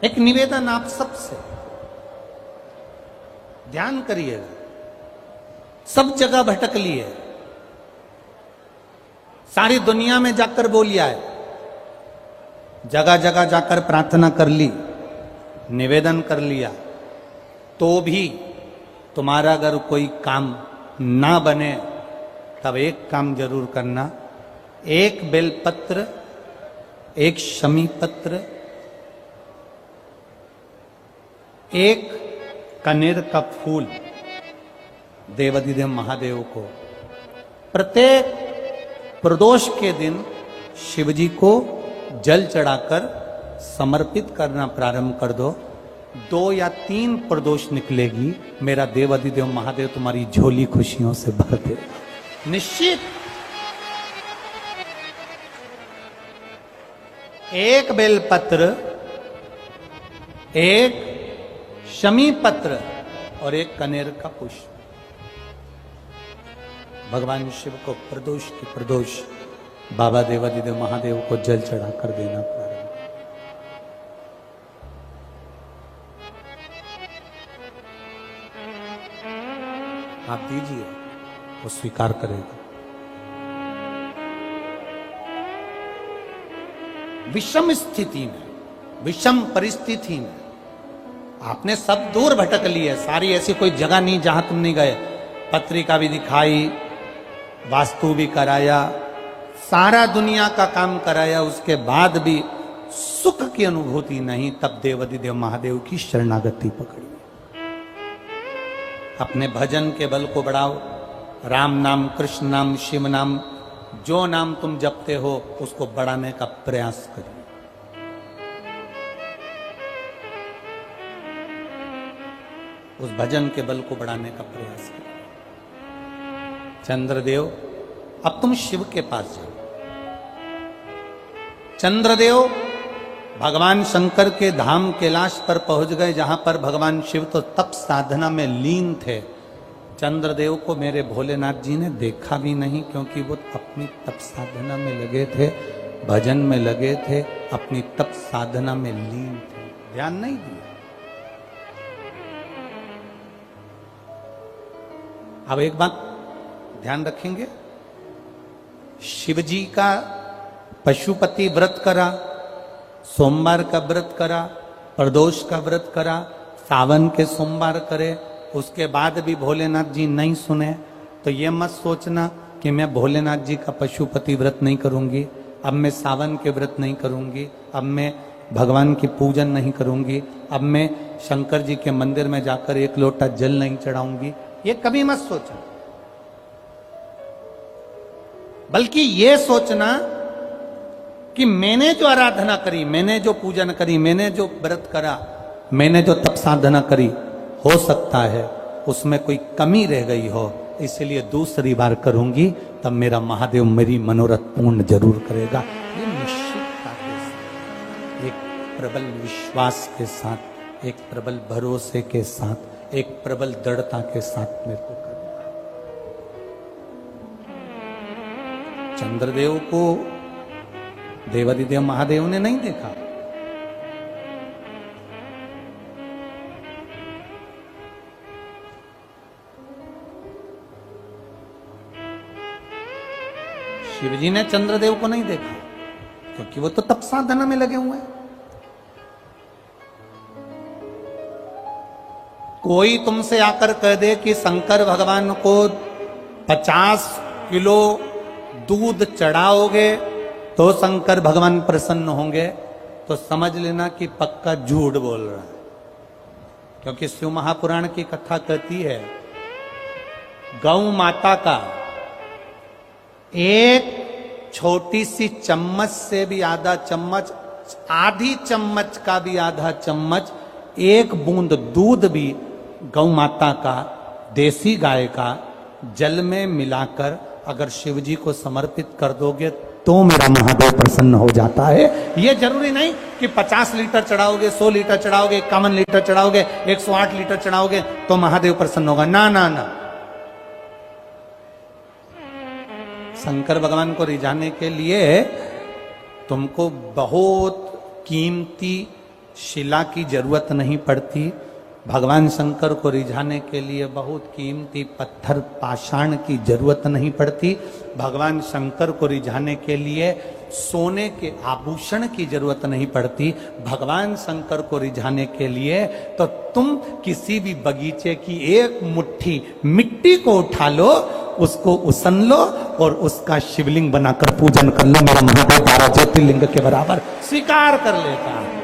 एक निवेदन आप सबसे, ध्यान करिएगा। सब जगह भटक लिए, सारी दुनिया में जाकर बोलिया है, जगह जगह जाकर प्रार्थना कर ली, निवेदन कर लिया, तो भी तुम्हारा अगर कोई काम ना बने तब एक काम जरूर करना, एक बेलपत्र, एक शमी पत्र, एक कनेर का फूल देवाधिदेव महादेव को प्रत्येक प्रदोष के दिन शिवजी को जल चढ़ाकर समर्पित करना प्रारंभ कर दो। 2 या 3 प्रदोष निकलेगी, मेरा देवाधिदेव महादेव तुम्हारी झोली खुशियों से भर दे निश्चित। एक बेलपत्र, एक शमी पत्र और एक कनेर का पुष्प भगवान शिव को प्रदोष की प्रदोष बाबा देवाधिदेव महादेव को जल चढ़ाकर देना प्रारंभ। आप दीजिए, वो स्वीकार करेगा। विषम स्थिति में, विषम परिस्थिति में आपने सब दूर भटक लिए, सारी ऐसी कोई जगह नहीं जहां तुम नहीं गए। पत्रिका भी दिखाई, वास्तु भी कराया, सारा दुनिया का काम कराया, उसके बाद भी सुख की अनुभूति नहीं। तब देवाधिदेव महादेव की शरणागति पकड़ी। अपने भजन के बल को बढ़ाओ, राम नाम, कृष्ण नाम, शिव नाम, जो नाम तुम जपते हो उसको बढ़ाने का प्रयास करिए। उस भजन के बल को बढ़ाने का प्रयास करिए। चंद्रदेव, अब तुम शिव के पास जाओ। चंद्रदेव भगवान शंकर के धाम कैलाश पर पहुंच गए, जहां पर भगवान शिव तो तप साधना में लीन थे। चंद्रदेव को मेरे भोलेनाथ जी ने देखा भी नहीं, क्योंकि वो अपनी तप साधना में लगे थे, भजन में लगे थे, अपनी तप साधना में लीन थे, ध्यान नहीं दिया। अब एक बात ध्यान रखेंगे, शिवजी का पशुपति व्रत करा, सोमवार का व्रत करा, प्रदोष का व्रत करा, सावन के सोमवार करे, उसके बाद भी भोलेनाथ जी नहीं सुने, तो ये मत सोचना कि मैं भोलेनाथ जी का पशुपति व्रत नहीं करूंगी, अब मैं सावन के व्रत नहीं करूंगी, अब मैं भगवान की पूजन नहीं करूंगी, अब मैं शंकर जी के मंदिर में जाकर 1 लोटा जल नहीं चढ़ाऊंगी। ये कभी मत सोचना, बल्कि ये सोचना कि मैंने जो आराधना करी, मैंने जो पूजन करी, मैंने जो व्रत करा, मैंने जो तप साधना करी, हो सकता है उसमें कोई कमी रह गई हो, इसलिए दूसरी बार करूंगी, तब मेरा महादेव मेरी मनोरथ पूर्ण जरूर करेगा। ये निश्चितता के साथ, एक प्रबल विश्वास के साथ, एक प्रबल भरोसे के साथ, एक प्रबल दृढ़ता के साथ मेरे को करना। चंद्रदेव को देवाधिदेव महादेव ने नहीं देखा, शिवजी ने चंद्रदेव को नहीं देखा, क्योंकि वो तो तप साधना में लगे हुए हैं। कोई तुमसे आकर कह दे कि शंकर भगवान को 50 किलो दूध चढ़ाओगे तो शंकर भगवान प्रसन्न होंगे, तो समझ लेना कि पक्का झूठ बोल रहा है। क्योंकि शिव महापुराण की कथा कहती है, गौ माता का एक छोटी सी चम्मच से भी आधा चम्मच, आधी चम्मच का भी आधा चम्मच, एक बूंद दूध भी गौ माता का, देसी गाय का जल में मिलाकर अगर शिवजी को समर्पित कर दोगे तो मेरा महादेव प्रसन्न हो जाता है। यह जरूरी नहीं कि 50 लीटर चढ़ाओगे, 100 लीटर चढ़ाओगे, 51 लीटर चढ़ाओगे, 108 लीटर चढ़ाओगे तो महादेव प्रसन्न होगा। ना ना ना, शंकर भगवान को रिझाने के लिए तुमको बहुत कीमती शिला की जरूरत नहीं पड़ती, भगवान शंकर को रिझाने के लिए बहुत कीमती पत्थर पाषाण की जरूरत नहीं पड़ती, भगवान शंकर को रिझाने के लिए सोने के आभूषण की जरूरत नहीं पड़ती, भगवान शंकर को रिझाने के लिए तो तुम किसी भी बगीचे की एक मुट्ठी मिट्टी को उठा लो, उसको उसन लो और उसका शिवलिंग बनाकर पूजन कर लो, मेरा महादेव 12 ज्योतिर्लिंग के बराबर स्वीकार कर लेता है।